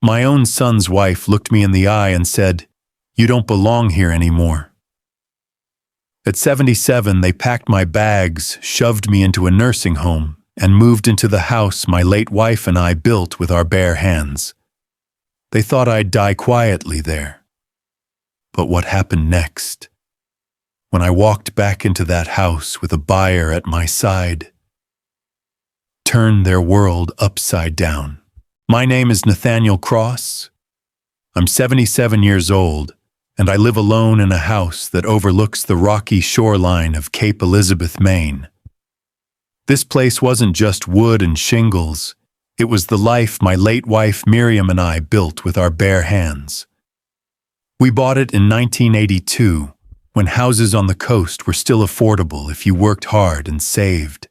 My own son's wife looked me in the eye and said, "You don't belong here anymore." At 77, they packed my bags, shoved me into a nursing home, and moved into the house my late wife and I built with our bare hands. They thought I'd die quietly there. But what happened next? When I walked back into that house with a buyer at my side, turned their world upside down. My name is Nathaniel Cross. I'm 77 years old, and I live alone in a house that overlooks the rocky shoreline of Cape Elizabeth, Maine. This place wasn't just wood and shingles. It was the life my late wife Miriam and I built with our bare hands. We bought it in 1982, when houses on the coast were still affordable if you worked hard and saved.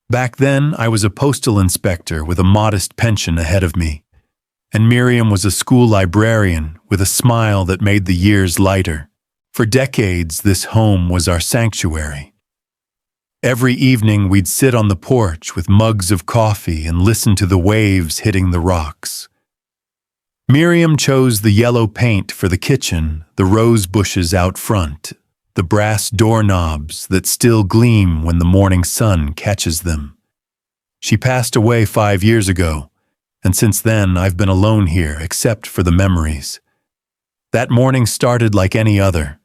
Back then, I was a postal inspector with a modest pension ahead of me, and Miriam was a school librarian with a smile that made the years lighter. For decades, this home was our sanctuary. Every evening, we'd sit on the porch with mugs of coffee and listen to the waves hitting the rocks. Miriam chose the yellow paint for the kitchen, the rose bushes out front, the brass doorknobs that still gleam when the morning sun catches them. She passed away 5 years ago, and since then I've been alone here except for the memories. That morning started like any other.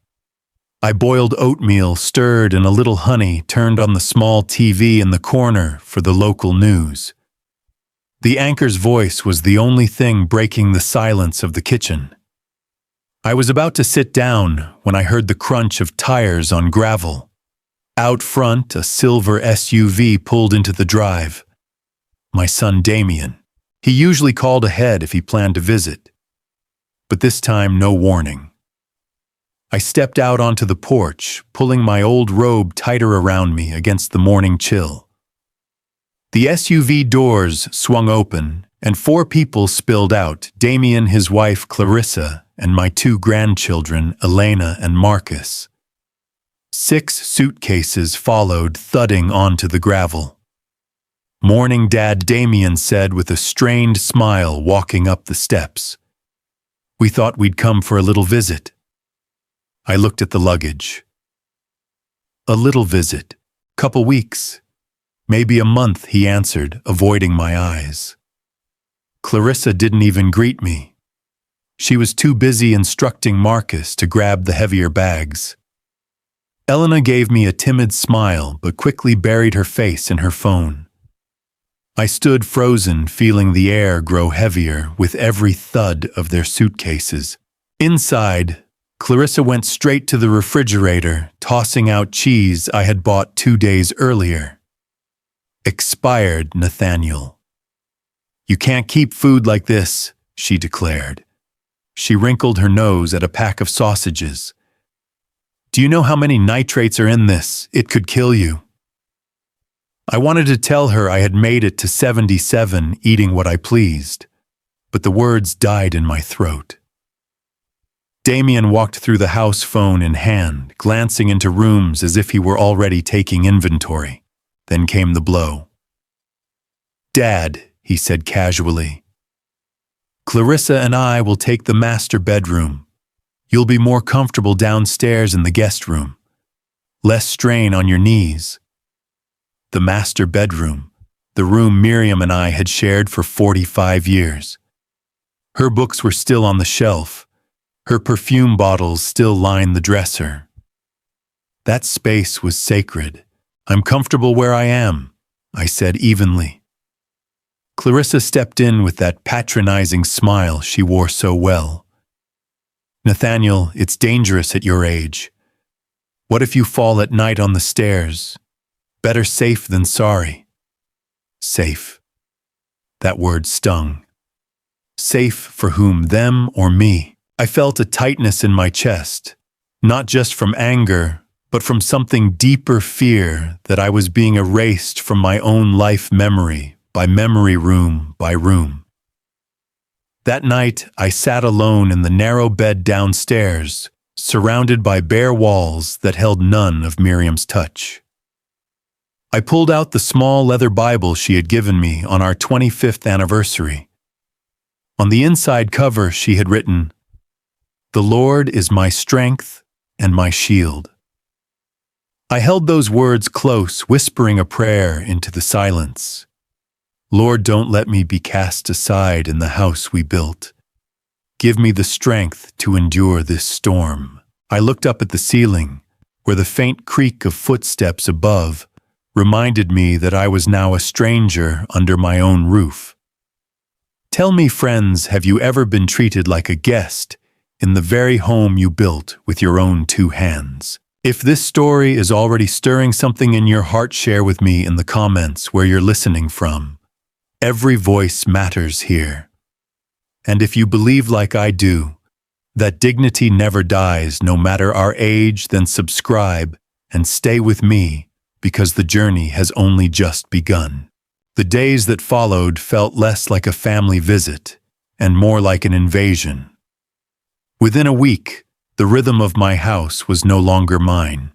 I boiled oatmeal, stirred in a little honey, turned on the small TV in the corner for the local news. The anchor's voice was the only thing breaking the silence of the kitchen. I was about to sit down when I heard the crunch of tires on gravel. Out front, a silver SUV pulled into the drive. My son Damien. He usually called ahead if he planned to visit. But this time, no warning. I stepped out onto the porch, pulling my old robe tighter around me against the morning chill. The SUV doors swung open, and 4 people spilled out: Damien, his wife Clarissa, and my 2 grandchildren, Elena and Marcus. 6 suitcases followed, thudding onto the gravel. "Morning, Dad," Damien said with a strained smile, walking up the steps. "We thought we'd come for a little visit." I looked at the luggage. "A little visit. Couple weeks. Maybe a month," he answered, avoiding my eyes. Clarissa didn't even greet me. She was too busy instructing Marcus to grab the heavier bags. Elena gave me a timid smile, but quickly buried her face in her phone. I stood frozen, feeling the air grow heavier with every thud of their suitcases. Inside, Clarissa went straight to the refrigerator, tossing out cheese I had bought 2 days earlier. "Expired, Nathaniel." "You can't keep food like this," she declared. She wrinkled her nose at a pack of sausages. "Do you know how many nitrates are in this? It could kill you." I wanted to tell her I had made it to 77 eating what I pleased, but the words died in my throat. Damien walked through the house, phone in hand, glancing into rooms as if he were already taking inventory. Then came the blow. "Dad," he said casually, "Clarissa and I will take the master bedroom. You'll be more comfortable downstairs in the guest room. Less strain on your knees." The master bedroom, the room Miriam and I had shared for 45 years. Her books were still on the shelf. Her perfume bottles still lined the dresser. That space was sacred. "I'm comfortable where I am," I said evenly. Clarissa stepped in with that patronizing smile she wore so well. "Nathaniel, it's dangerous at your age. What if you fall at night on the stairs? Better safe than sorry." Safe. That word stung. Safe for whom, them or me? I felt a tightness in my chest, not just from anger, but from something deeper: fear that I was being erased from my own life memory, by memory, room by room. That night, I sat alone in the narrow bed downstairs, surrounded by bare walls that held none of Miriam's touch. I pulled out the small leather Bible she had given me on our 25th anniversary. On the inside cover, she had written, "The Lord is my strength and my shield." I held those words close, whispering a prayer into the silence. Lord, don't let me be cast aside in the house we built. Give me the strength to endure this storm. I looked up at the ceiling, where the faint creak of footsteps above reminded me that I was now a stranger under my own roof. Tell me, friends, have you ever been treated like a guest in the very home you built with your own two hands? If this story is already stirring something in your heart, share with me in the comments where you're listening from. Every voice matters here. And if you believe like I do, that dignity never dies no matter our age, then subscribe and stay with me because the journey has only just begun. The days that followed felt less like a family visit and more like an invasion. Within a week, the rhythm of my house was no longer mine.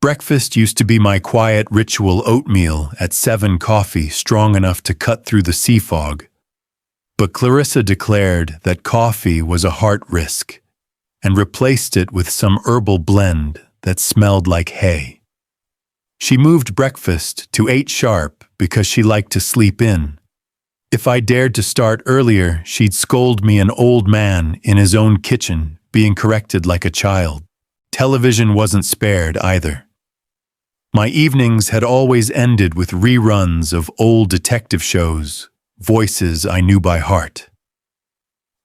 Breakfast used to be my quiet ritual: oatmeal at 7, coffee strong enough to cut through the sea fog. But Clarissa declared that coffee was a heart risk and replaced it with some herbal blend that smelled like hay. She moved breakfast to 8 sharp because she liked to sleep in. If I dared to start earlier, she'd scold me, an old man in his own kitchen, being corrected like a child. Television wasn't spared either. My evenings had always ended with reruns of old detective shows, voices I knew by heart.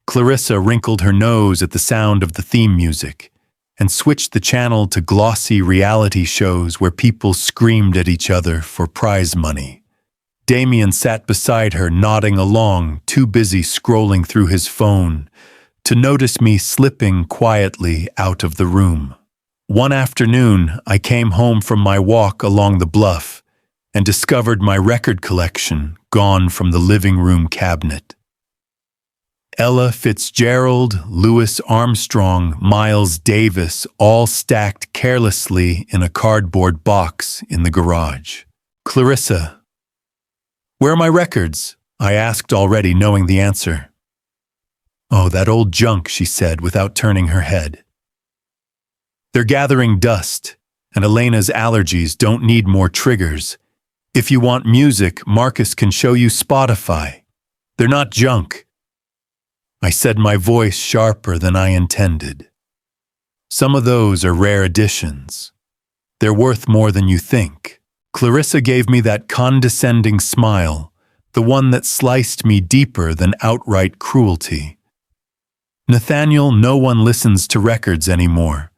Clarissa wrinkled her nose at the sound of the theme music and switched the channel to glossy reality shows where people screamed at each other for prize money. Damien sat beside her, nodding along, too busy scrolling through his phone to notice me slipping quietly out of the room. One afternoon, I came home from my walk along the bluff and discovered my record collection gone from the living room cabinet. Ella Fitzgerald, Louis Armstrong, Miles Davis, all stacked carelessly in a cardboard box in the garage. "Clarissa, where are my records?" I asked, already knowing the answer. "Oh, that old junk," she said without turning her head. "They're gathering dust, and Elena's allergies don't need more triggers. If you want music, Marcus can show you Spotify. They're not junk." I said, my voice sharper than I intended. "Some of those are rare editions. They're worth more than you think." Clarissa gave me that condescending smile, the one that sliced me deeper than outright cruelty. "Nathaniel, no one listens to records anymore.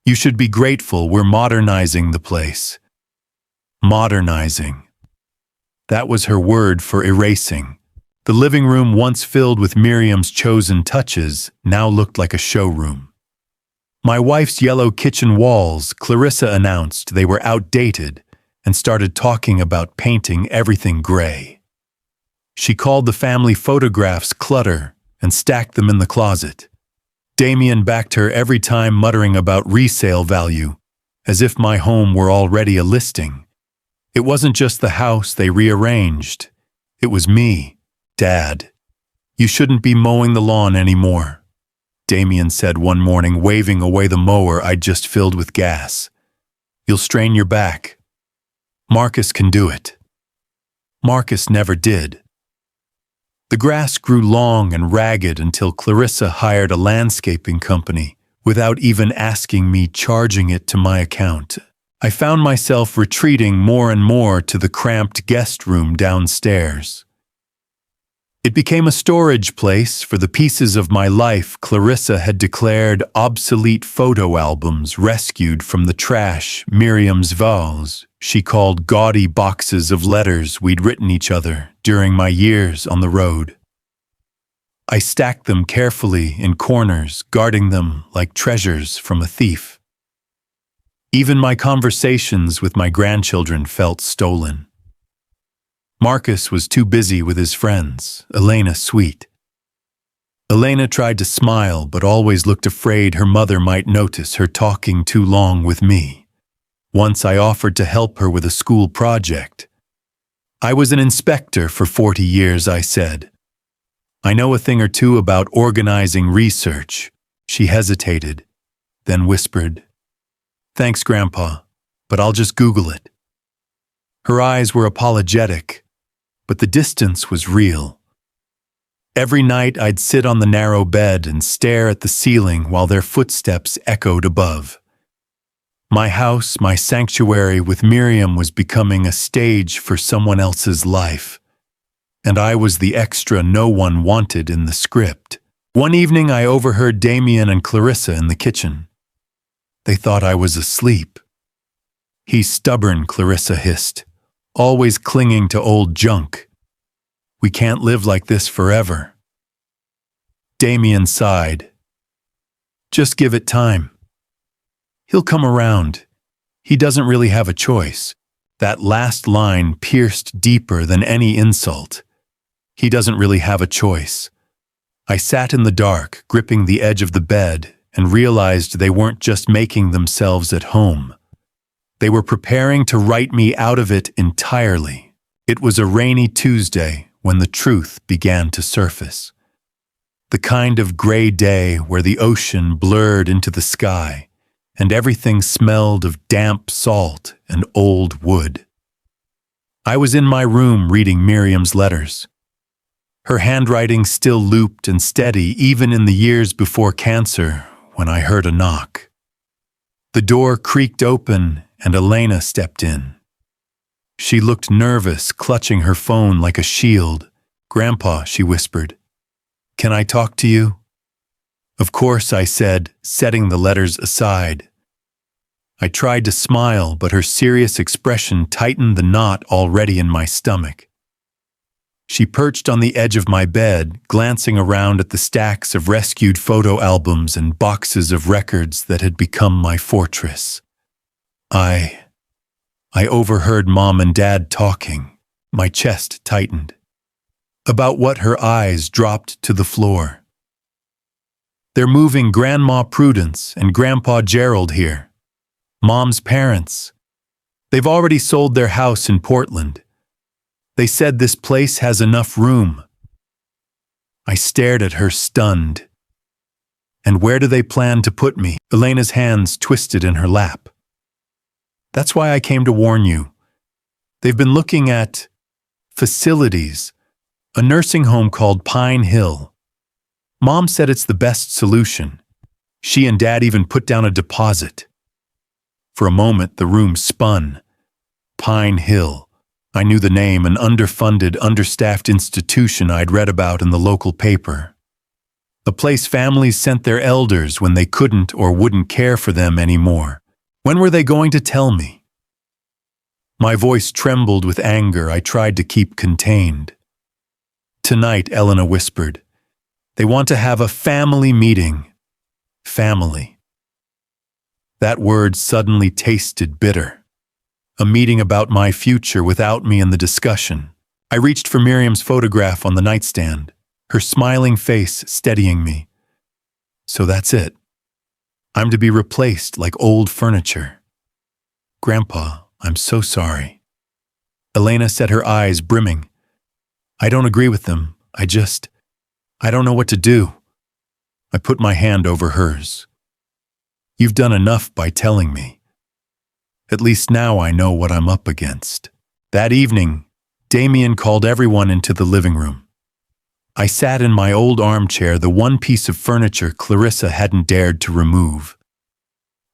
You should be grateful we're modernizing the place." Modernizing. That was her word for erasing. The living room, once filled with Miriam's chosen touches, now looked like a showroom. My wife's yellow kitchen walls, Clarissa announced they were outdated and started talking about painting everything gray. She called the family photographs clutter and stacked them in the closet. Damien backed her every time, muttering about resale value, as if my home were already a listing. It wasn't just the house they rearranged. It was me. "Dad, you shouldn't be mowing the lawn anymore," Damien said one morning, waving away the mower I'd just filled with gas. "You'll strain your back. Marcus can do it." Marcus never did. The grass grew long and ragged until Clarissa hired a landscaping company without even asking me, charging it to my account. I found myself retreating more and more to the cramped guest room downstairs. It became a storage place for the pieces of my life Clarissa had declared obsolete: photo albums rescued from the trash, Miriam's vows she called gaudy boxes of letters we'd written each other during my years on the road. I stacked them carefully in corners, guarding them like treasures from a thief. Even my conversations with my grandchildren felt stolen. Marcus was too busy with his friends, Elena sweet. Elena tried to smile, but always looked afraid her mother might notice her talking too long with me. Once I offered to help her with a school project. "I was an inspector for 40 years, I said. I know a thing or two about organizing research. She hesitated, then whispered, Thanks, Grandpa, but I'll just Google it. Her eyes were apologetic, but the distance was real. Every night I'd sit on the narrow bed and stare at the ceiling while their footsteps echoed above. My house, my sanctuary with Miriam was becoming a stage for someone else's life, and I was the extra no one wanted in the script. One evening I overheard Damien and Clarissa in the kitchen. They thought I was asleep. He's stubborn, Clarissa hissed, always clinging to old junk. We can't live like this forever. Damien sighed. Just give it time. He'll come around. He doesn't really have a choice. That last line pierced deeper than any insult. He doesn't really have a choice. I sat in the dark, gripping the edge of the bed, and realized they weren't just making themselves at home. They were preparing to write me out of it entirely. It was a rainy Tuesday when the truth began to surface. The kind of gray day where the ocean blurred into the sky, and everything smelled of damp salt and old wood. I was in my room reading Miriam's letters. Her handwriting still looped and steady even in the years before cancer when I heard a knock. The door creaked open and Elena stepped in. She looked nervous, clutching her phone like a shield. Grandpa, she whispered, can I talk to you? Of course, I said, setting the letters aside. I tried to smile, but her serious expression tightened the knot already in my stomach. She perched on the edge of my bed, glancing around at the stacks of rescued photo albums and boxes of records that had become my fortress. I overheard Mom and Dad talking. My chest tightened. About what her eyes dropped to the floor. They're moving Grandma Prudence and Grandpa Gerald here. Mom's parents. They've already sold their house in Portland. They said this place has enough room. I stared at her stunned. And where do they plan to put me? Elena's hands twisted in her lap. That's why I came to warn you. They've been looking at facilities, a nursing home called Pine Hill. Mom said it's the best solution. She and Dad even put down a deposit. For a moment, the room spun. Pine Hill. I knew the name, an underfunded, understaffed institution I'd read about in the local paper. A place families sent their elders when they couldn't or wouldn't care for them anymore. When were they going to tell me? My voice trembled with anger. I tried to keep contained. Tonight, Elena whispered. They want to have a family meeting. Family. That word suddenly tasted bitter. A meeting about my future without me in the discussion. I reached for Miriam's photograph on the nightstand, her smiling face steadying me. So that's it. I'm to be replaced like old furniture. Grandpa, I'm so sorry. Elena said, her eyes brimming. I don't agree with them. I don't know what to do. I put my hand over hers. You've done enough by telling me. At least now I know what I'm up against. That evening, Damien called everyone into the living room. I sat in my old armchair, the one piece of furniture Clarissa hadn't dared to remove.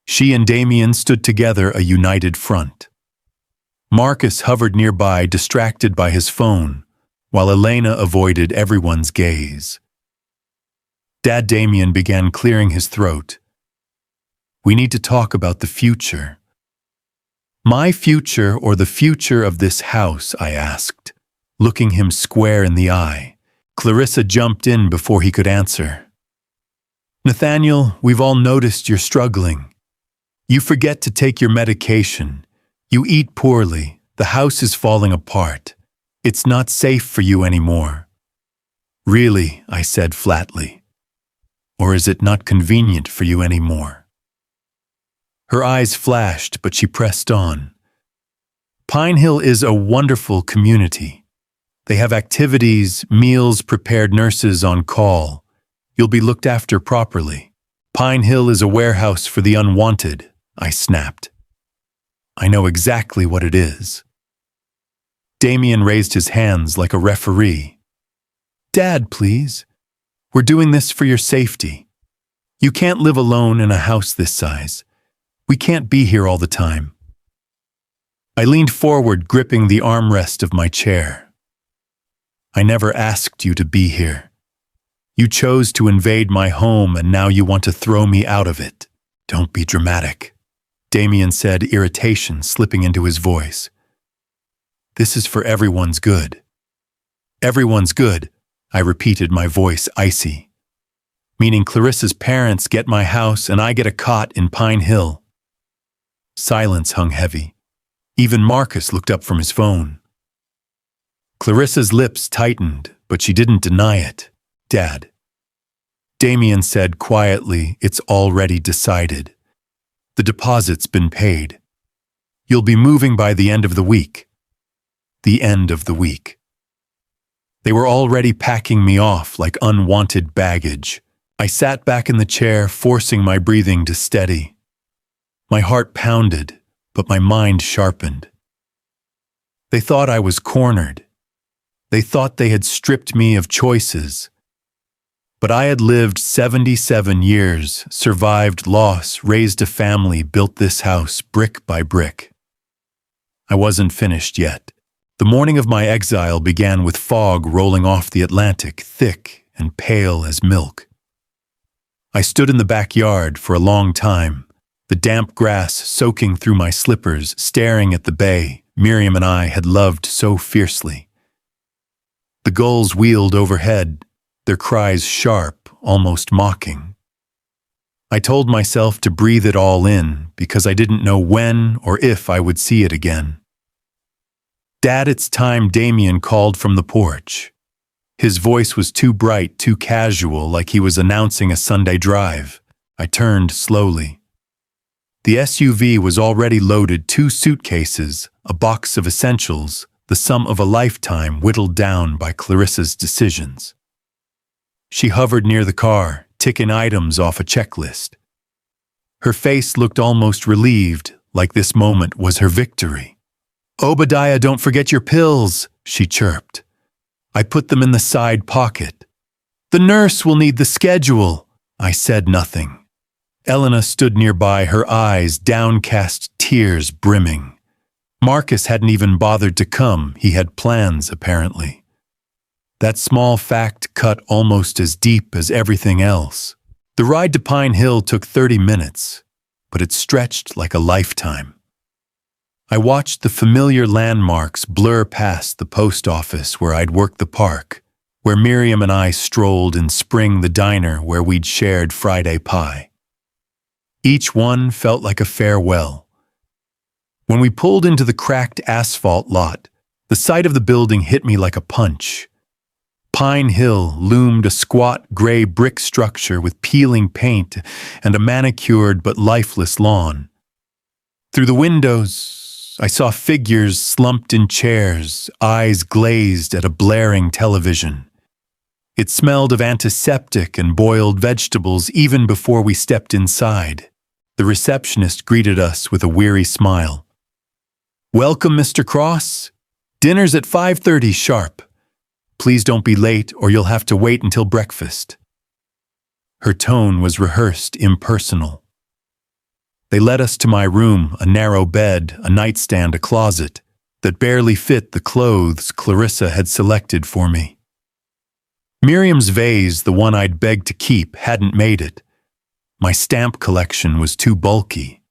She and Damien stood together, a united front. Marcus hovered nearby, distracted by his phone, while Elena avoided everyone's gaze. Dad Damien began clearing his throat. We need to talk about the future. My future or the future of this house, I asked, looking him square in the eye. Clarissa jumped in before he could answer. Nathaniel, we've all noticed you're struggling. You forget to take your medication. You eat poorly. The house is falling apart. It's not safe for you anymore. Really, I said flatly. Or is it not convenient for you anymore? Her eyes flashed, but she pressed on. Pine Hill is a wonderful community. They have activities, meals prepared, nurses on call. You'll be looked after properly. Pine Hill is a warehouse for the unwanted, I snapped. I know exactly what it is. Damien raised his hands like a referee. Dad, please. We're doing this for your safety. You can't live alone in a house this size. We can't be here all the time. I leaned forward, gripping the armrest of my chair. I never asked you to be here. You chose to invade my home and now you want to throw me out of it. Don't be dramatic, Damien said, irritation slipping into his voice. This is for everyone's good. Everyone's good, I repeated, my voice icy. Meaning Clarissa's parents get my house and I get a cot in Pine Hill. Silence hung heavy. Even Marcus looked up from his phone. Clarissa's lips tightened, but she didn't deny it. Dad. Damien said quietly, it's already decided. The deposit's been paid. You'll be moving by the end of the week. The end of the week. They were already packing me off like unwanted baggage. I sat back in the chair, forcing my breathing to steady. My heart pounded, but my mind sharpened. They thought I was cornered. They thought they had stripped me of choices. But I had lived 77 years, survived loss, raised a family, built this house brick by brick. I wasn't finished yet. The morning of my exile began with fog rolling off the Atlantic, thick and pale as milk. I stood in the backyard for a long time, the damp grass soaking through my slippers, staring at the bay Miriam and I had loved so fiercely. The gulls wheeled overhead, their cries sharp, almost mocking. I told myself to breathe it all in because I didn't know when or if I would see it again. Dad, it's time, Damien called from the porch. His voice was too bright, too casual, like he was announcing a Sunday drive. I turned slowly. The SUV was already loaded, 2 suitcases, a box of essentials, the sum of a lifetime whittled down by Clarissa's decisions. She hovered near the car, ticking items off a checklist. Her face looked almost relieved, like this moment was her victory. Obadiah, don't forget your pills, she chirped. I put them in the side pocket. The nurse will need the schedule. I said nothing. Elena stood nearby, her eyes downcast, tears brimming. Marcus hadn't even bothered to come. He had plans, apparently. That small fact cut almost as deep as everything else. The ride to Pine Hill took 30 minutes, but it stretched like a lifetime. I watched the familiar landmarks blur past the post office where I'd worked, the park, where Miriam and I strolled in spring, the diner where we'd shared Friday pie. Each one felt like a farewell. When we pulled into the cracked asphalt lot, the sight of the building hit me like a punch. Pine Hill loomed, a squat gray brick structure with peeling paint and a manicured but lifeless lawn. Through the windows, I saw figures slumped in chairs, eyes glazed at a blaring television. It smelled of antiseptic and boiled vegetables even before we stepped inside. The receptionist greeted us with a weary smile. Welcome, Mr. Cross. Dinner's at 5:30 sharp. Please don't be late or you'll have to wait until breakfast. Her tone was rehearsed, impersonal. They led us to my room, a narrow bed, a nightstand, a closet that barely fit the clothes Clarissa had selected for me. Miriam's vase, the one I'd begged to keep, hadn't made it. My stamp collection was too bulky.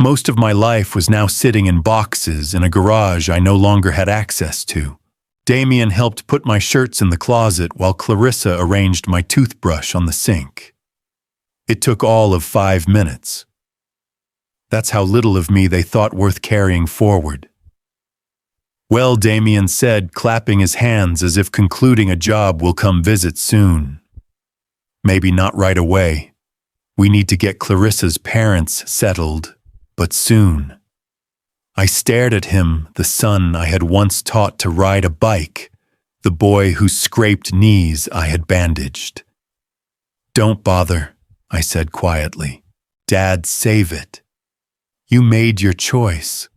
Most of my life was now sitting in boxes in a garage I no longer had access to. Damien helped put my shirts in the closet while Clarissa arranged my toothbrush on the sink. It took all of 5 minutes. That's how little of me they thought worth carrying forward. Well, Damien said, clapping his hands as if concluding a job, will come visit soon. Maybe not right away. We need to get Clarissa's parents settled, but soon. I stared at him, the son I had once taught to ride a bike, the boy whose scraped knees I had bandaged. "Don't bother," I said quietly. "Dad, save it. You made your choice."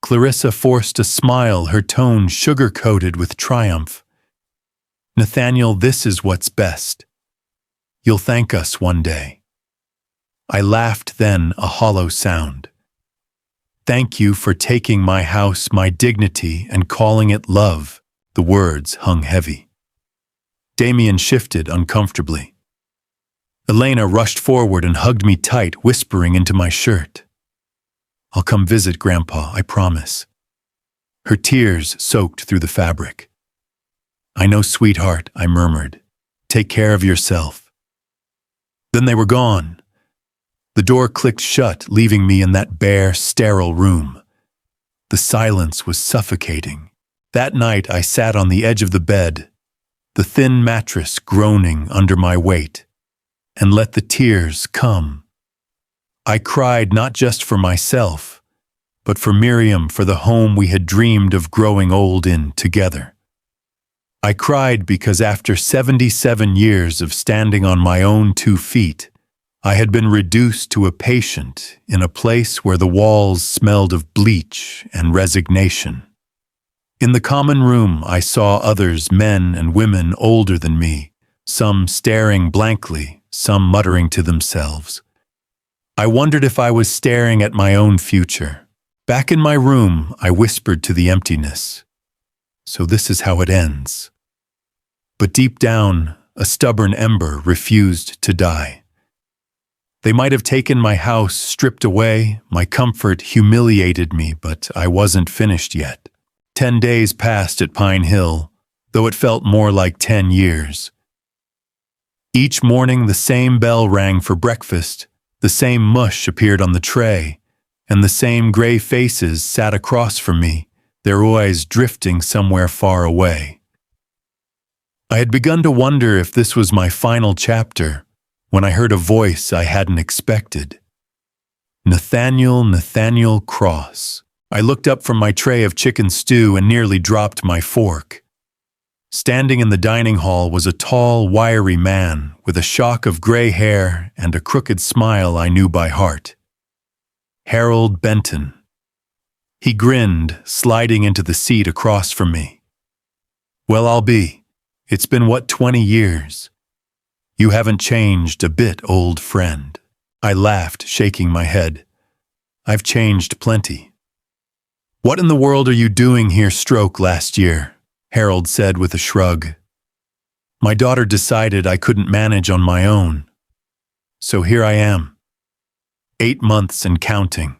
Clarissa forced a smile, her tone sugar-coated with triumph. "Nathaniel, this is what's best. You'll thank us one day." I laughed, then a hollow sound. "Thank you for taking my house, my dignity, and calling it love." The words hung heavy. Damien shifted uncomfortably. Elena rushed forward and hugged me tight, whispering into my shirt. "I'll come visit, Grandpa, I promise." Her tears soaked through the fabric. "I know, sweetheart," I murmured. "Take care of yourself." Then they were gone. The door clicked shut, leaving me in that bare, sterile room. The silence was suffocating. That night I sat on the edge of the bed, the thin mattress groaning under my weight, and let the tears come. I cried not just for myself, but for Miriam, for the home we had dreamed of growing old in together. I cried because after 77 years of standing on my own 2 feet, I had been reduced to a patient in a place where the walls smelled of bleach and resignation. In the common room, I saw others, men and women older than me, some staring blankly, some muttering to themselves. I wondered if I was staring at my own future. Back in my room, I whispered to the emptiness, "So this is how it ends." But deep down, a stubborn ember refused to die. They might have taken my house, stripped away, my comfort, humiliated me, but I wasn't finished yet. 10 days passed at Pine Hill, though it felt more like 10 years. Each morning the same bell rang for breakfast, the same mush appeared on the tray, and the same gray faces sat across from me, their eyes drifting somewhere far away. I had begun to wonder if this was my final chapter, when I heard a voice I hadn't expected. "Nathaniel, Nathaniel Cross." I looked up from my tray of chicken stew and nearly dropped my fork. Standing in the dining hall was a tall, wiry man with a shock of gray hair and a crooked smile I knew by heart. Harold Benton. He grinned, sliding into the seat across from me. "Well, I'll be. It's been, 20 years? You haven't changed a bit, old friend." I laughed, shaking my head. "I've changed plenty." "What in the world are you doing here, stroke last year?" Harold said with a shrug. "My daughter decided I couldn't manage on my own. So here I am. 8 months and counting."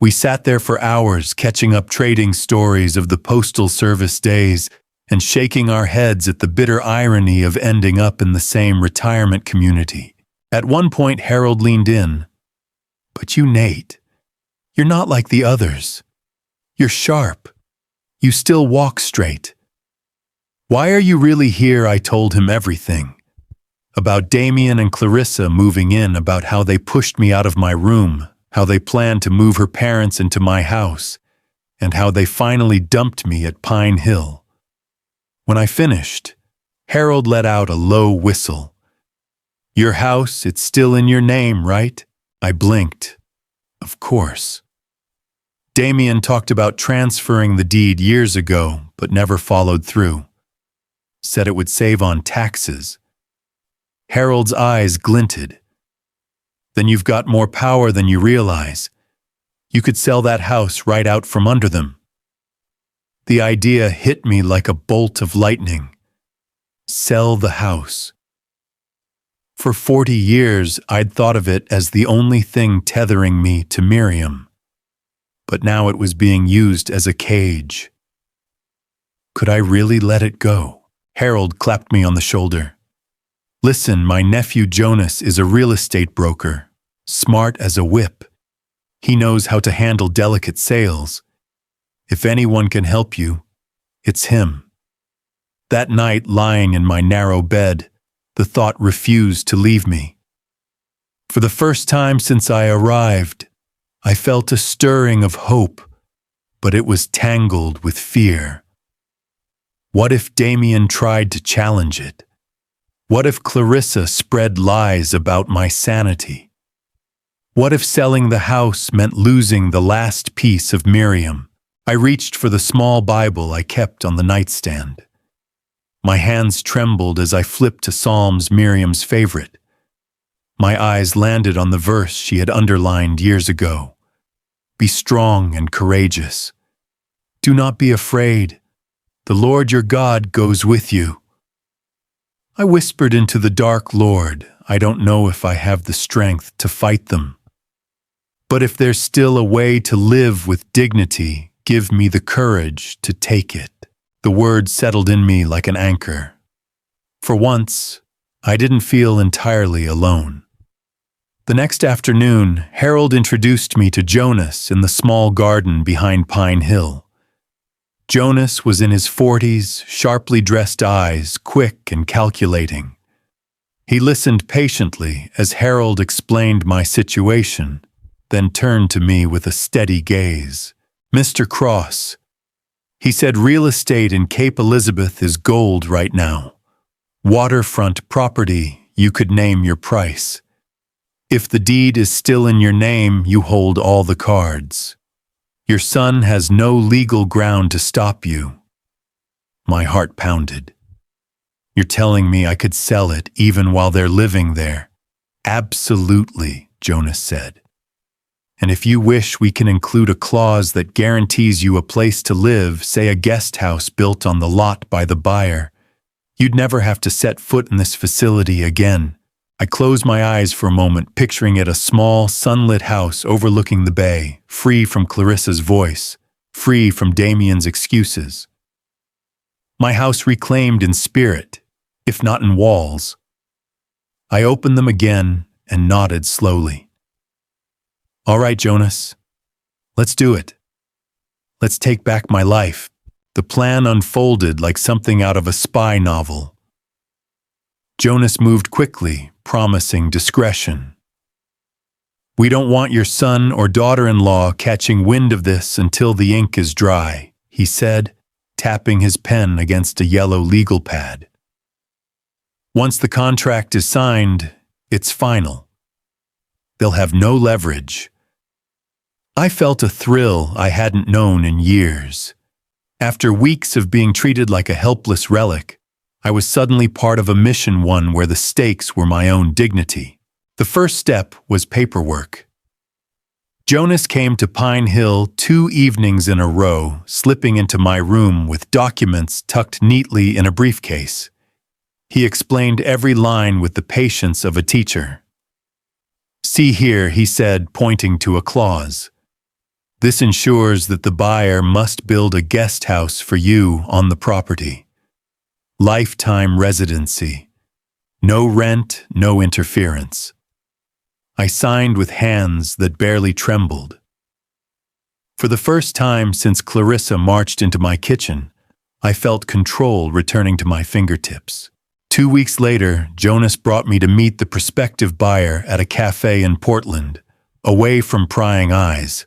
We sat there for hours, catching up trading stories of the Postal Service days and shaking our heads at the bitter irony of ending up in the same retirement community. At one point, Harold leaned in. "But you, Nate, you're not like the others. You're sharp. You still walk straight. Why are you really here?" I told him everything. About Damien and Clarissa moving in, about how they pushed me out of my room, how they planned to move her parents into my house, and how they finally dumped me at Pine Hill. When I finished, Harold let out a low whistle. "Your house, it's still in your name, right?" I blinked. Of course. Damien talked about transferring the deed years ago, but never followed through. Said it would save on taxes. Harold's eyes glinted. "Then you've got more power than you realize. You could sell that house right out from under them." The idea hit me like a bolt of lightning. Sell the house. For 40 years, I'd thought of it as the only thing tethering me to Miriam. But now it was being used as a cage. Could I really let it go? Harold clapped me on the shoulder. "Listen, my nephew Jonas is a real estate broker, smart as a whip. He knows how to handle delicate sales. If anyone can help you, it's him." That night, lying in my narrow bed, the thought refused to leave me. For the first time since I arrived, I felt a stirring of hope, but it was tangled with fear. What if Damien tried to challenge it? What if Clarissa spread lies about my sanity? What if selling the house meant losing the last piece of Miriam? I reached for the small Bible I kept on the nightstand. My hands trembled as I flipped to Psalms, Miriam's favorite. My eyes landed on the verse she had underlined years ago. Be strong and courageous. Do not be afraid. The Lord your God goes with you. I whispered into the dark, Lord, I don't know if I have the strength to fight them. But if there's still a way to live with dignity, give me the courage to take it. The word settled in me like an anchor. For once, I didn't feel entirely alone. The next afternoon, Harold introduced me to Jonas in the small garden behind Pine Hill. Jonas was in his 40s, sharply dressed eyes, quick and calculating. He listened patiently as Harold explained my situation, then turned to me with a steady gaze. Mr. Cross, he said, real estate in Cape Elizabeth is gold right now. Waterfront property, you could name your price. If the deed is still in your name, you hold all the cards. Your son has no legal ground to stop you. My heart pounded. You're telling me I could sell it even while they're living there? Absolutely, Jonas said. And if you wish, we can include a clause that guarantees you a place to live, say a guest house built on the lot by the buyer. You'd never have to set foot in this facility again. I closed my eyes for a moment, picturing it a small, sunlit house overlooking the bay, free from Clarissa's voice, free from Damien's excuses. My house reclaimed in spirit, if not in walls. I opened them again and nodded slowly. All right, Jonas, let's do it. Let's take back my life. The plan unfolded like something out of a spy novel. Jonas moved quickly, promising discretion. We don't want your son or daughter-in-law catching wind of this until the ink is dry, he said, tapping his pen against a yellow legal pad. Once the contract is signed, it's final. They'll have no leverage. I felt a thrill I hadn't known in years. After weeks of being treated like a helpless relic, I was suddenly part of a mission, one where the stakes were my own dignity. The first step was paperwork. Jonas came to Pine Hill 2 evenings in a row, slipping into my room with documents tucked neatly in a briefcase. He explained every line with the patience of a teacher. See here, he said, pointing to a clause. This ensures that the buyer must build a guest house for you on the property. Lifetime residency. No rent, no interference. I signed with hands that barely trembled. For the first time since Clarissa marched into my kitchen, I felt control returning to my fingertips. 2 weeks later, Jonas brought me to meet the prospective buyer at a cafe in Portland, away from prying eyes.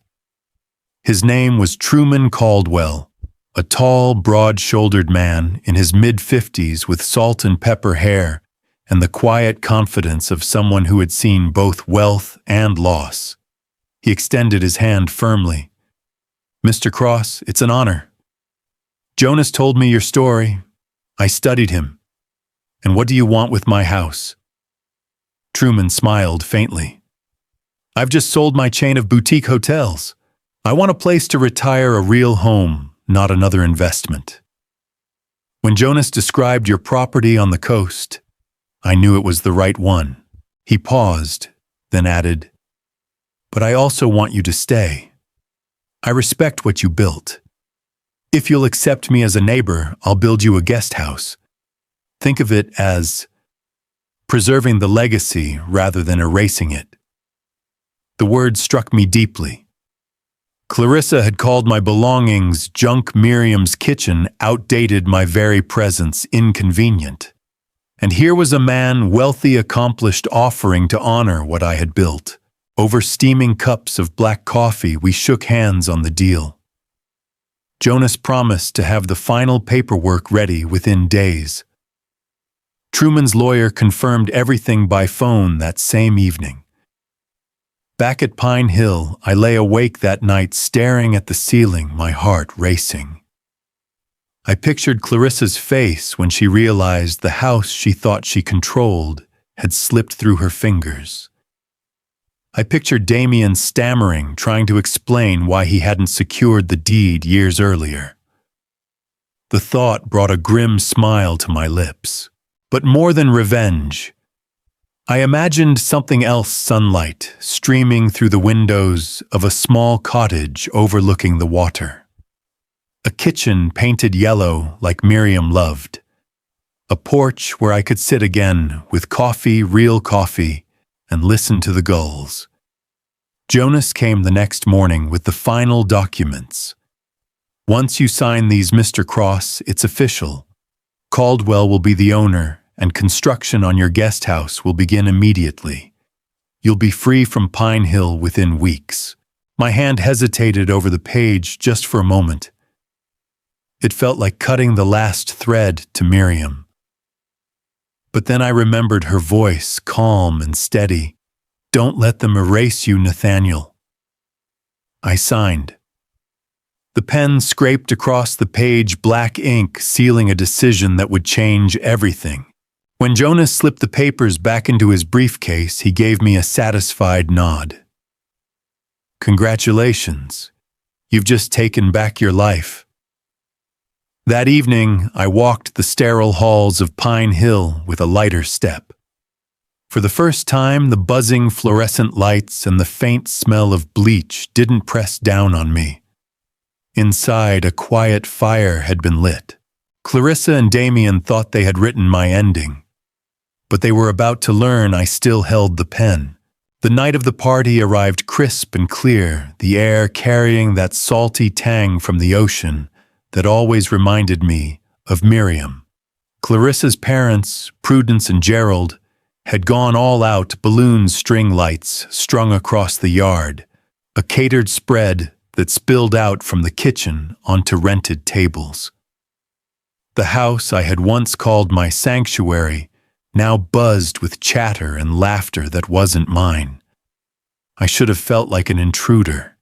His name was Truman Caldwell, a tall, broad-shouldered man in his mid-50s with salt and pepper hair and the quiet confidence of someone who had seen both wealth and loss. He extended his hand firmly. Mr. Cross, it's an honor. Jonas told me your story. I studied him. And what do you want with my house? Truman smiled faintly. I've just sold my chain of boutique hotels. I want a place to retire, a real home, not another investment. When Jonas described your property on the coast, I knew it was the right one. He paused, then added, but I also want you to stay. I respect what you built. If you'll accept me as a neighbor, I'll build you a guest house. Think of it as preserving the legacy rather than erasing it. The word struck me deeply. Clarissa had called my belongings junk. Miriam's kitchen outdated, my very presence inconvenient. And here was a man, wealthy, accomplished, offering to honor what I had built. Over steaming cups of black coffee, we shook hands on the deal. Jonas promised to have the final paperwork ready within days. Truman's lawyer confirmed everything by phone that same evening. Back at Pine Hill, I lay awake that night staring at the ceiling, my heart racing. I pictured Clarissa's face when she realized the house she thought she controlled had slipped through her fingers. I pictured Damien stammering, trying to explain why he hadn't secured the deed years earlier. The thought brought a grim smile to my lips. But more than revenge, I imagined something else: sunlight streaming through the windows of a small cottage overlooking the water. A kitchen painted yellow like Miriam loved. A porch where I could sit again with coffee, real coffee, and listen to the gulls. Jonas came the next morning with the final documents. "Once you sign these, Mr. Cross, it's official. Caldwell will be the owner, and construction on your guest house will begin immediately. You'll be free from Pine Hill within weeks." My hand hesitated over the page just for a moment. It felt like cutting the last thread to Miriam. But then I remembered her voice, calm and steady. "Don't let them erase you, Nathaniel." I signed. The pen scraped across the page, black ink sealing a decision that would change everything. When Jonas slipped the papers back into his briefcase, he gave me a satisfied nod. "Congratulations. You've just taken back your life." That evening, I walked the sterile halls of Pine Hill with a lighter step. For the first time, the buzzing fluorescent lights and the faint smell of bleach didn't press down on me. Inside, a quiet fire had been lit. Clarissa and Damien thought they had written my ending, but they were about to learn I still held the pen. The night of the party arrived crisp and clear, the air carrying that salty tang from the ocean that always reminded me of Miriam. Clarissa's parents, Prudence and Gerald, had gone all out, balloon string lights strung across the yard, a catered spread that spilled out from the kitchen onto rented tables. The house I had once called my sanctuary now buzzed with chatter and laughter that wasn't mine. I should have felt like an intruder.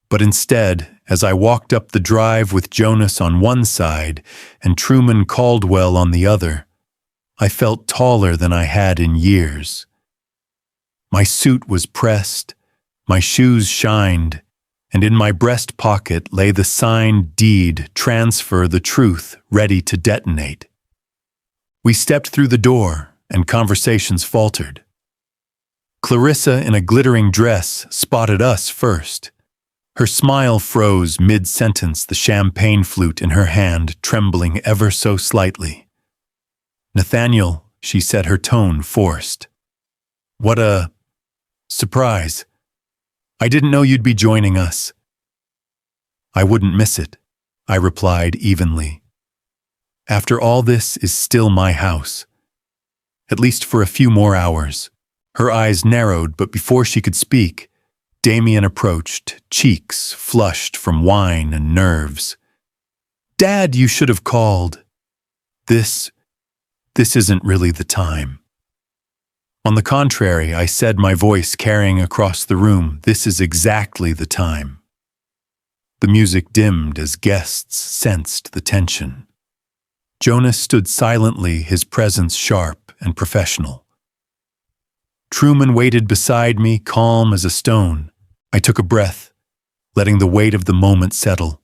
But instead, as I walked up the drive with Jonas on one side and Truman Caldwell on the other, I felt taller than I had in years. My suit was pressed, my shoes shined, and in my breast pocket lay the signed deed, transfer the truth, ready to detonate. We stepped through the door, and conversations faltered. Clarissa, in a glittering dress, spotted us first. Her smile froze mid-sentence, the champagne flute in her hand trembling ever so slightly. "Nathaniel," she said, her tone forced. "What a surprise. I didn't know you'd be joining us." "I wouldn't miss it," I replied evenly. "After all, this is still my house. At least for a few more hours." Her eyes narrowed, but before she could speak, Damien approached, cheeks flushed from wine and nerves. "Dad, you should have called. This isn't really the time." "On the contrary," I said, my voice carrying across the room, "this is exactly the time." The music dimmed as guests sensed the tension. Jonas stood silently, his presence sharp and professional. Truman waited beside me, calm as a stone. I took a breath, letting the weight of the moment settle.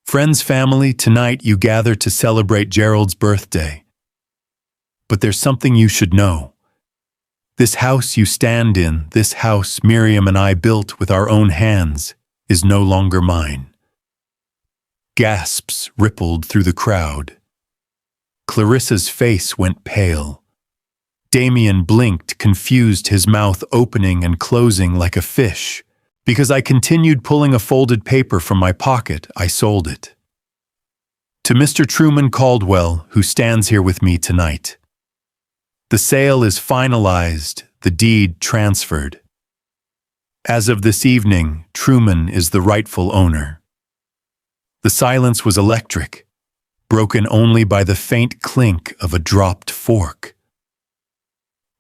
"Friends, family, tonight you gather to celebrate Gerald's birthday. But there's something you should know. This house you stand in, this house Miriam and I built with our own hands, is no longer mine." Gasps rippled through the crowd. Clarissa's face went pale. Damien blinked, confused, his mouth opening and closing like a fish. Because I continued pulling a folded paper from my pocket, I sold it. "To Mr. Truman Caldwell, who stands here with me tonight. The sale is finalized, the deed transferred. As of this evening, Truman is the rightful owner." The silence was electric, broken only by the faint clink of a dropped fork.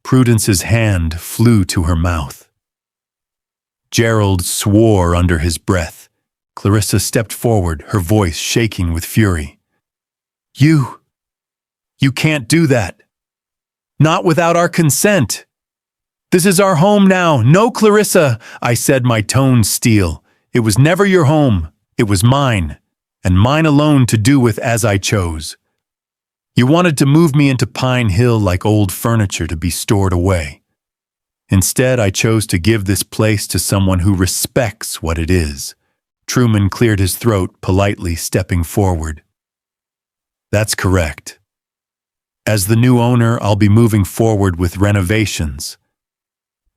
Prudence's hand flew to her mouth. Gerald swore under his breath. Clarissa stepped forward, her voice shaking with fury. You can't do that. Not without our consent. This is our home now. No, Clarissa, I said, my tone steel. It was never your home. It was mine, and mine alone to do with as I chose. You wanted to move me into Pine Hill like old furniture to be stored away. Instead, I chose to give this place to someone who respects what it is. Truman cleared his throat, politely stepping forward. That's correct. As the new owner, I'll be moving forward with renovations.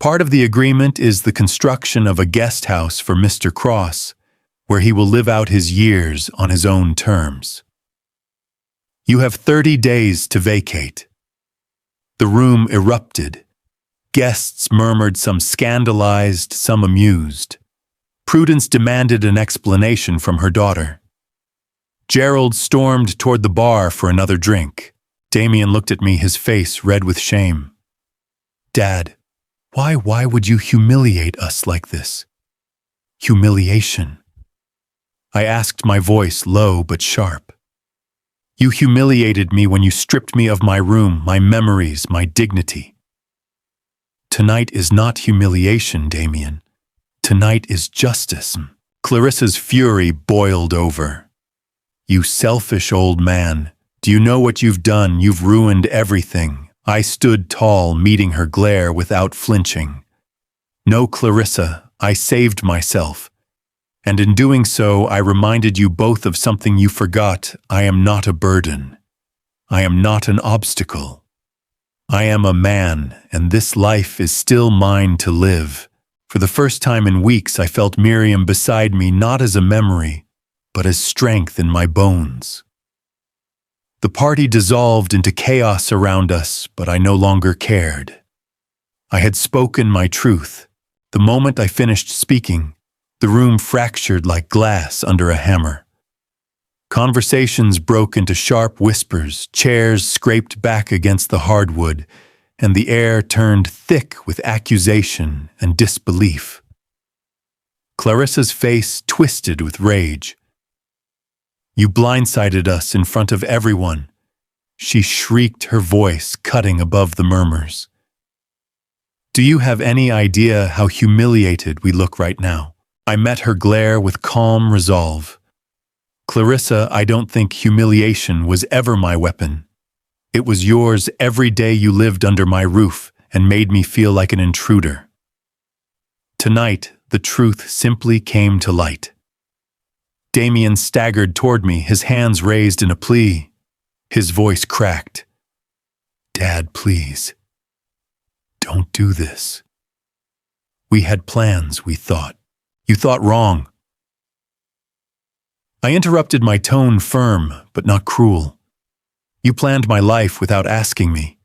Part of the agreement is the construction of a guest house for Mr. Cross, where he will live out his years on his own terms. You have 30 days to vacate. The room erupted. Guests murmured, some scandalized, some amused. Prudence demanded an explanation from her daughter. Gerald stormed toward the bar for another drink. Damien looked at me, his face red with shame. Dad, why would you humiliate us like this? Humiliation. I asked, my voice low but sharp. You humiliated me when you stripped me of my room, my memories, my dignity. Tonight is not humiliation, Damien. Tonight is justice. Clarissa's fury boiled over. You selfish old man. Do you know what you've done? You've ruined everything. I stood tall, meeting her glare without flinching. No, Clarissa, I saved myself. And in doing so, I reminded you both of something you forgot. I am not a burden. I am not an obstacle. I am a man, and this life is still mine to live. For the first time in weeks, I felt Miriam beside me, not as a memory, but as strength in my bones. The party dissolved into chaos around us, but I no longer cared. I had spoken my truth. The moment I finished speaking, the room fractured like glass under a hammer. Conversations broke into sharp whispers, chairs scraped back against the hardwood, and the air turned thick with accusation and disbelief. Clarissa's face twisted with rage. You blindsided us in front of everyone, she shrieked, her voice cutting above the murmurs. Do you have any idea how humiliated we look right now? I met her glare with calm resolve. Clarissa, I don't think humiliation was ever my weapon. It was yours every day you lived under my roof and made me feel like an intruder. Tonight, the truth simply came to light. Damien staggered toward me, his hands raised in a plea. His voice cracked. Dad, please. Don't do this. We had plans, we thought. You thought wrong. I interrupted, my tone firm, but not cruel. You planned my life without asking me.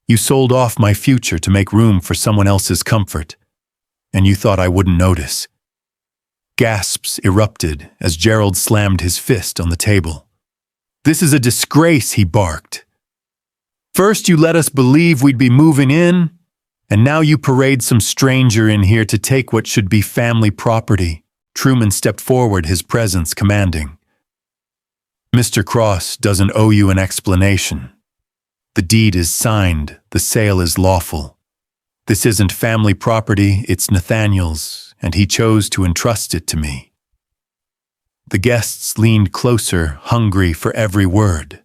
You sold off my future to make room for someone else's comfort. And you thought I wouldn't notice. Gasps erupted as Gerald slammed his fist on the table. This is a disgrace, he barked. First you let us believe we'd be moving in, and now you parade some stranger in here to take what should be family property. Truman stepped forward, his presence commanding. Mr. Cross doesn't owe you an explanation. The deed is signed, the sale is lawful. This isn't family property, it's Nathaniel's, and he chose to entrust it to me. The guests leaned closer, hungry for every word.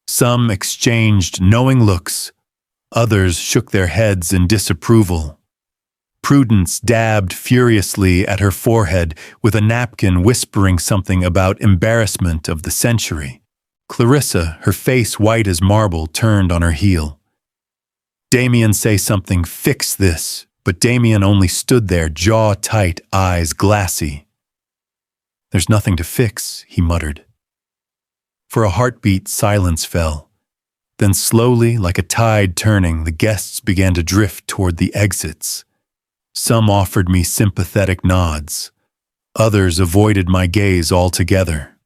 Some exchanged knowing looks, others shook their heads in disapproval. Prudence dabbed furiously at her forehead with a napkin, whispering something about embarrassment of the century. Clarissa, her face white as marble, turned on her heel. Damien, say something, fix this, but Damien only stood there, jaw tight, eyes glassy. There's nothing to fix, he muttered. For a heartbeat, silence fell. Then slowly, like a tide turning, the guests began to drift toward the exits. Some offered me sympathetic nods. Others avoided my gaze altogether.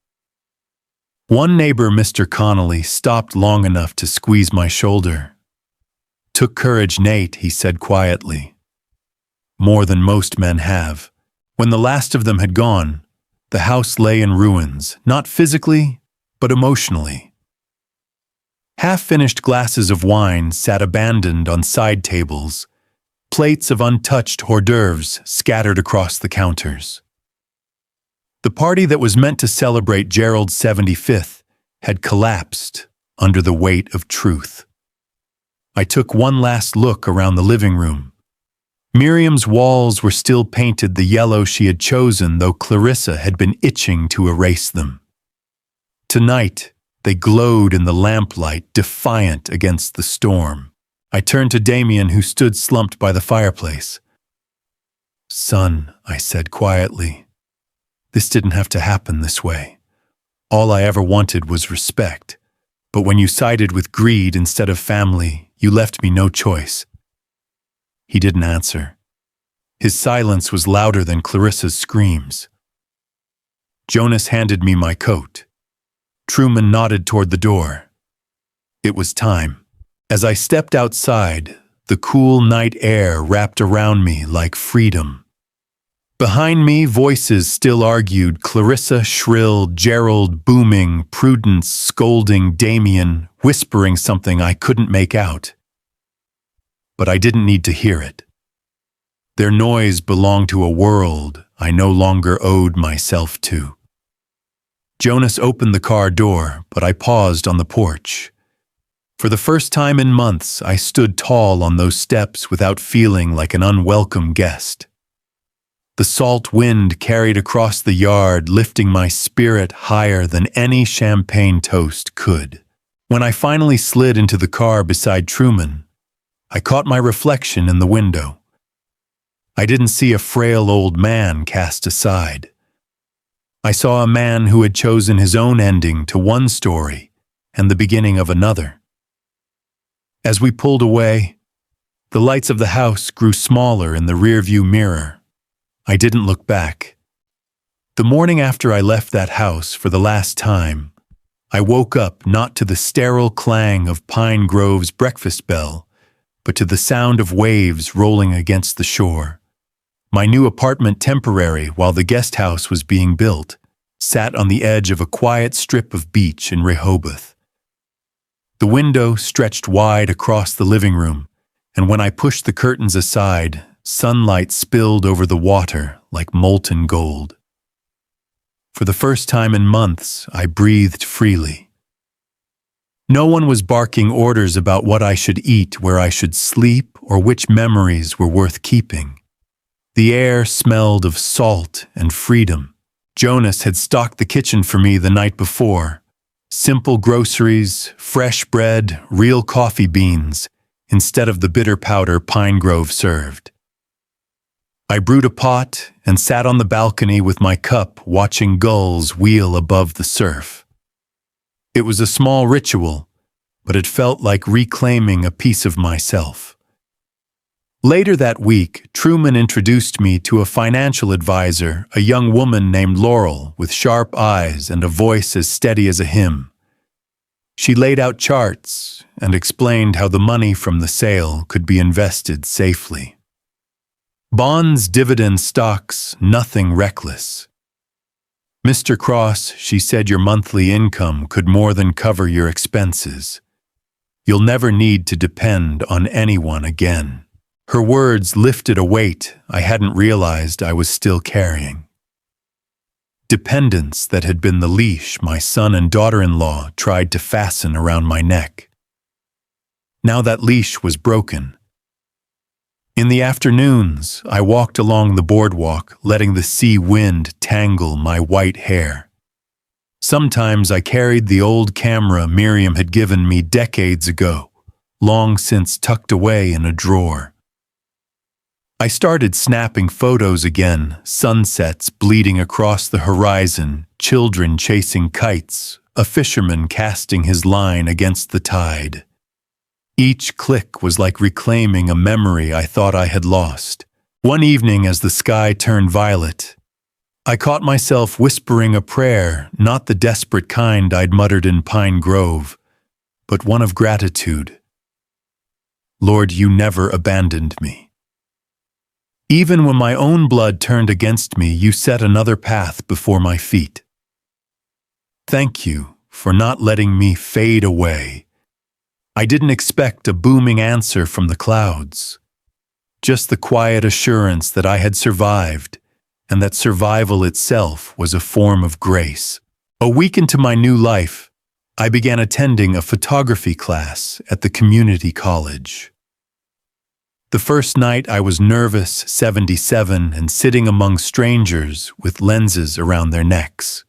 One neighbor, Mr. Connolly, stopped long enough to squeeze my shoulder. "Took courage, Nate," he said quietly. "More than most men have." When the last of them had gone, the house lay in ruins, not physically, but emotionally. Half-finished glasses of wine sat abandoned on side tables, plates of untouched hors d'oeuvres scattered across the counters. The party that was meant to celebrate Gerald's 75th had collapsed under the weight of truth. I took one last look around the living room. Miriam's walls were still painted the yellow she had chosen, though Clarissa had been itching to erase them. Tonight, they glowed in the lamplight, defiant against the storm. I turned to Damien, who stood slumped by the fireplace. "Son," I said quietly, "this didn't have to happen this way. All I ever wanted was respect. But when you sided with greed instead of family, you left me no choice." He didn't answer. His silence was louder than Clarissa's screams. Jonas handed me my coat. Truman nodded toward the door. It was time. As I stepped outside, the cool night air wrapped around me like freedom. Behind me, voices still argued, Clarissa shrill, Gerald booming, Prudence scolding, Damien whispering something I couldn't make out. But I didn't need to hear it. Their noise belonged to a world I no longer owed myself to. Jonas opened the car door, but I paused on the porch. For the first time in months, I stood tall on those steps without feeling like an unwelcome guest. The salt wind carried across the yard, lifting my spirit higher than any champagne toast could. When I finally slid into the car beside Truman, I caught my reflection in the window. I didn't see a frail old man cast aside. I saw a man who had chosen his own ending to one story and the beginning of another. As we pulled away, the lights of the house grew smaller in the rearview mirror. I didn't look back. The morning after I left that house for the last time, I woke up not to the sterile clang of Pine Grove's breakfast bell, but to the sound of waves rolling against the shore. My new apartment, temporary while the guest house was being built, sat on the edge of a quiet strip of beach in Rehoboth. The window stretched wide across the living room, and when I pushed the curtains aside, sunlight spilled over the water like molten gold. For the first time in months, I breathed freely. No one was barking orders about what I should eat, where I should sleep, or which memories were worth keeping. The air smelled of salt and freedom. Jonas had stocked the kitchen for me the night before. Simple groceries, fresh bread, real coffee beans, instead of the bitter powder Pine Grove served. I brewed a pot and sat on the balcony with my cup, watching gulls wheel above the surf. It was a small ritual, but it felt like reclaiming a piece of myself. Later that week, Truman introduced me to a financial advisor, a young woman named Laurel with sharp eyes and a voice as steady as a hymn. She laid out charts and explained how the money from the sale could be invested safely. Bonds, dividends, stocks, nothing reckless. "Mr. Cross," she said, "your monthly income could more than cover your expenses. You'll never need to depend on anyone again." Her words lifted a weight I hadn't realized I was still carrying. Dependence that had been the leash my son and daughter-in-law tried to fasten around my neck. Now that leash was broken. In the afternoons, I walked along the boardwalk, letting the sea wind tangle my white hair. Sometimes I carried the old camera Miriam had given me decades ago, long since tucked away in a drawer. I started snapping photos again, sunsets bleeding across the horizon, children chasing kites, a fisherman casting his line against the tide. Each click was like reclaiming a memory I thought I had lost. One evening, as the sky turned violet, I caught myself whispering a prayer, not the desperate kind I'd muttered in Pine Grove, but one of gratitude. Lord, you never abandoned me. Even when my own blood turned against me, you set another path before my feet. Thank you for not letting me fade away. I didn't expect a booming answer from the clouds, just the quiet assurance that I had survived, and that survival itself was a form of grace. A week into my new life, I began attending a photography class at the community college. The first night I was nervous, 77, and sitting among strangers with lenses around their necks.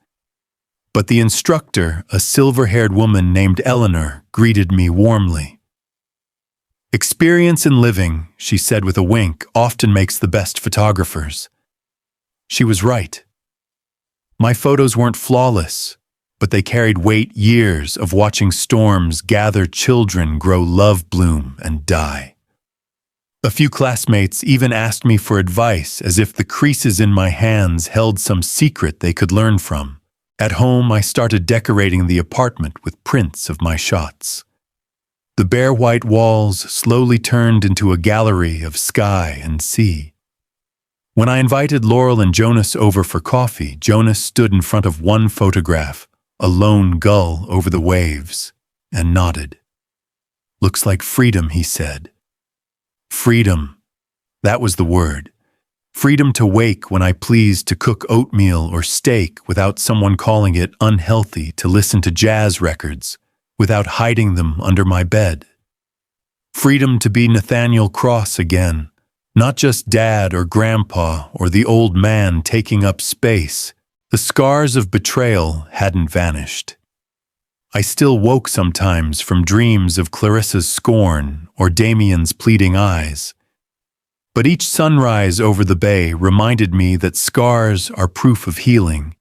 But the instructor, a silver-haired woman named Eleanor, greeted me warmly. Experience in living, she said with a wink, often makes the best photographers. She was right. My photos weren't flawless, but they carried weight years of watching storms gather children grow love bloom and die. A few classmates even asked me for advice as if the creases in my hands held some secret they could learn from. At home, I started decorating the apartment with prints of my shots. The bare white walls slowly turned into a gallery of sky and sea. When I invited Laurel and Jonas over for coffee, Jonas stood in front of one photograph, a lone gull over the waves, and nodded. "Looks like freedom," he said. Freedom. That was the word. Freedom to wake when I pleased, to cook oatmeal or steak without someone calling it unhealthy, to listen to jazz records without hiding them under my bed. Freedom to be Nathaniel Cross again, not just dad or grandpa or the old man taking up space. The scars of betrayal hadn't vanished. I still woke sometimes from dreams of Clarissa's scorn or Damien's pleading eyes. But each sunrise over the bay reminded me that scars are proof of healing,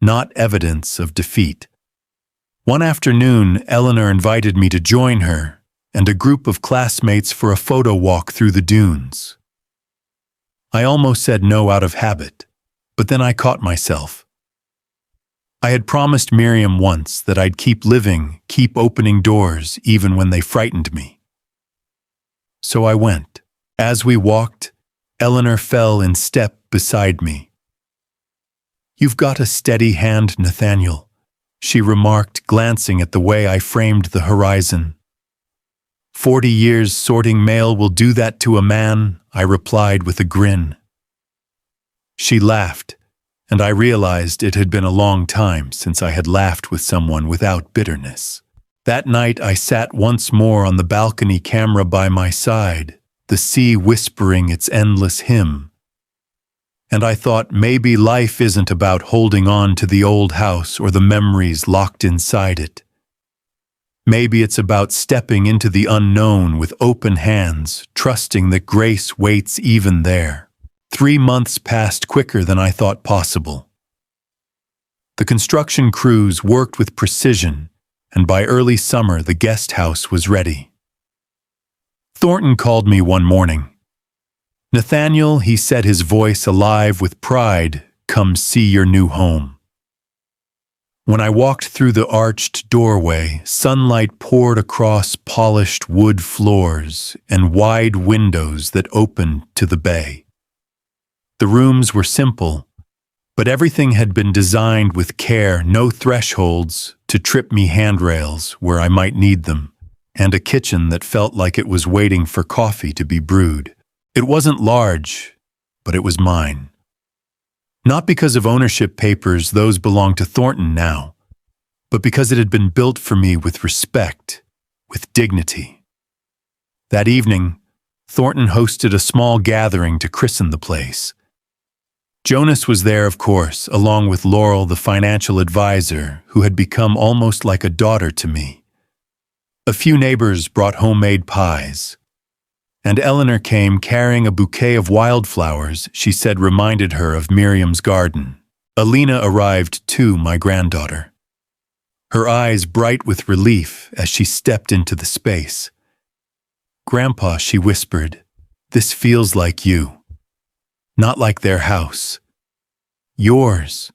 not evidence of defeat. One afternoon, Eleanor invited me to join her and a group of classmates for a photo walk through the dunes. I almost said no out of habit, but then I caught myself. I had promised Miriam once that I'd keep living, keep opening doors, even when they frightened me. So I went. As we walked, Eleanor fell in step beside me. "You've got a steady hand, Nathaniel," she remarked, glancing at the way I framed the horizon. "40 years sorting mail will do that to a man," I replied with a grin. She laughed, and I realized it had been a long time since I had laughed with someone without bitterness. That night I sat once more on the balcony, camera by my side, the sea whispering its endless hymn. And I thought maybe life isn't about holding on to the old house or the memories locked inside it. Maybe it's about stepping into the unknown with open hands, trusting that grace waits even there. 3 months passed quicker than I thought possible. The construction crews worked with precision, and by early summer the guest house was ready. Thornton called me one morning. "Nathaniel," he said, his voice alive with pride, "come see your new home." When I walked through the arched doorway, sunlight poured across polished wood floors and wide windows that opened to the bay. The rooms were simple, but everything had been designed with care, no thresholds to trip me handrails where I might need them, and a kitchen that felt like it was waiting for coffee to be brewed. It wasn't large, but it was mine. Not because of ownership papers, those belonged to Thornton now, but because it had been built for me with respect, with dignity. That evening, Thornton hosted a small gathering to christen the place. Jonas was there, of course, along with Laurel, the financial advisor, who had become almost like a daughter to me. A few neighbors brought homemade pies, and Eleanor came carrying a bouquet of wildflowers she said reminded her of Miriam's garden. Alina arrived too, my granddaughter, her eyes bright with relief as she stepped into the space. "Grandpa," she whispered, "this feels like you. Not like their house. yours."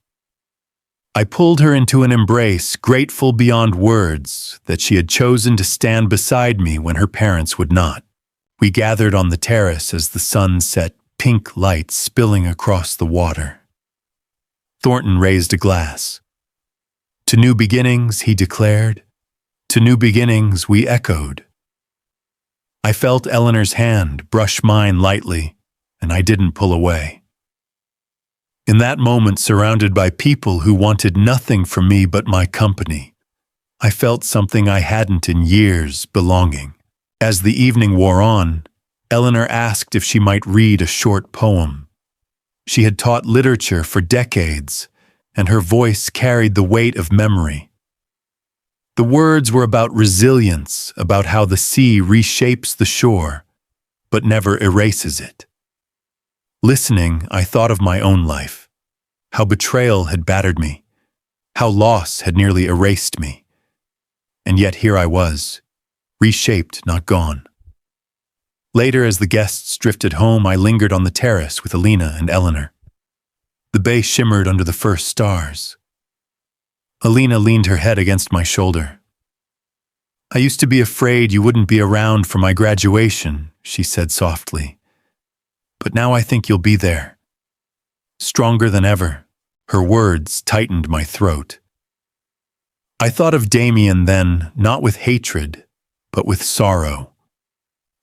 I pulled her into an embrace, grateful beyond words that she had chosen to stand beside me when her parents would not. We gathered on the terrace as the sun set, pink light spilling across the water. Thornton raised a glass. "To new beginnings," he declared. "To new beginnings," we echoed. I felt Eleanor's hand brush mine lightly, and I didn't pull away. In that moment, surrounded by people who wanted nothing from me but my company, I felt something I hadn't in years: belonging. As the evening wore on, Eleanor asked if she might read a short poem. She had taught literature for decades, and her voice carried the weight of memory. The words were about resilience, about how the sea reshapes the shore, but never erases it. Listening, I thought of my own life, how betrayal had battered me, how loss had nearly erased me. And yet here I was, reshaped, not gone. Later, as the guests drifted home, I lingered on the terrace with Alina and Eleanor. The bay shimmered under the first stars. Alina leaned her head against my shoulder. "I used to be afraid you wouldn't be around for my graduation," she said softly. "But now I think you'll be there." Stronger than ever, her words tightened my throat. I thought of Damien then, not with hatred, but with sorrow.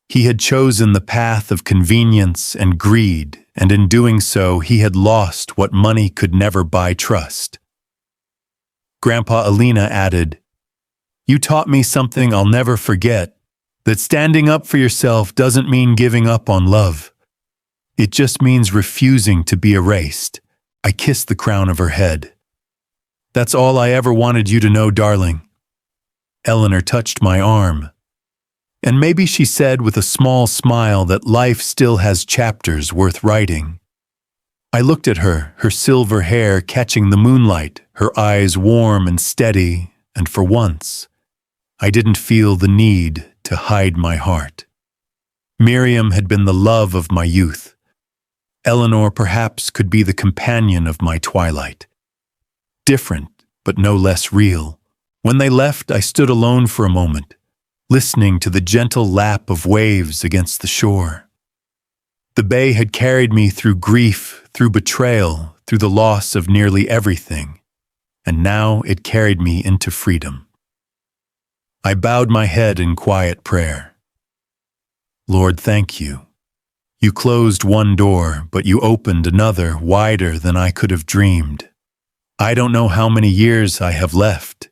He had chosen the path of convenience and greed, and in doing so, he had lost what money could never buy: trust. Grandpa Alina added, "You taught me something I'll never forget, that standing up for yourself doesn't mean giving up on love. It just means refusing to be erased." I kissed the crown of her head. "That's all I ever wanted you to know, darling." Eleanor touched my arm. And maybe she said with a small smile that life still has chapters worth writing. I looked at her, her silver hair catching the moonlight, her eyes warm and steady, and for once, I didn't feel the need to hide my heart. Miriam had been the love of my youth. Eleanor perhaps could be the companion of my twilight. Different, but no less real. When they left, I stood alone for a moment, listening to the gentle lap of waves against the shore. The bay had carried me through grief, through betrayal, through the loss of nearly everything, and now it carried me into freedom. I bowed my head in quiet prayer. "Lord, thank you. You closed one door, but you opened another wider than I could have dreamed. I don't know how many years I have left,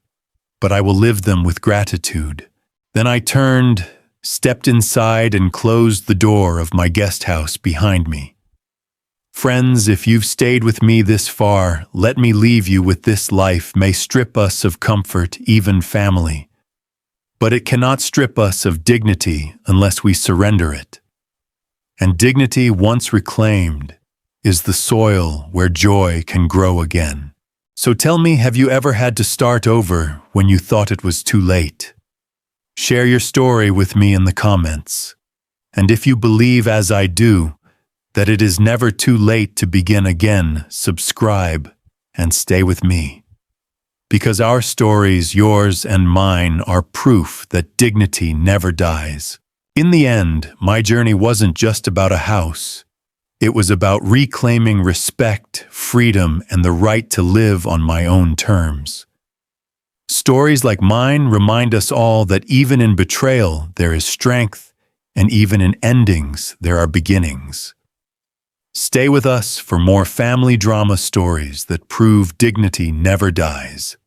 but I will live them with gratitude." Then I turned, stepped inside, and closed the door of my guest house behind me. Friends, if you've stayed with me this far, let me leave you with this: life may strip us of comfort, even family, but it cannot strip us of dignity unless we surrender it. And dignity, once reclaimed, is the soil where joy can grow again. So tell me, have you ever had to start over when you thought it was too late? Share your story with me in the comments. And if you believe, as I do, that it is never too late to begin again, subscribe and stay with me. Because our stories, yours and mine, are proof that dignity never dies. In the end, my journey wasn't just about a house. It was about reclaiming respect, freedom, and the right to live on my own terms. Stories like mine remind us all that even in betrayal there is strength, and even in endings there are beginnings. Stay with us for more family drama stories that prove dignity never dies.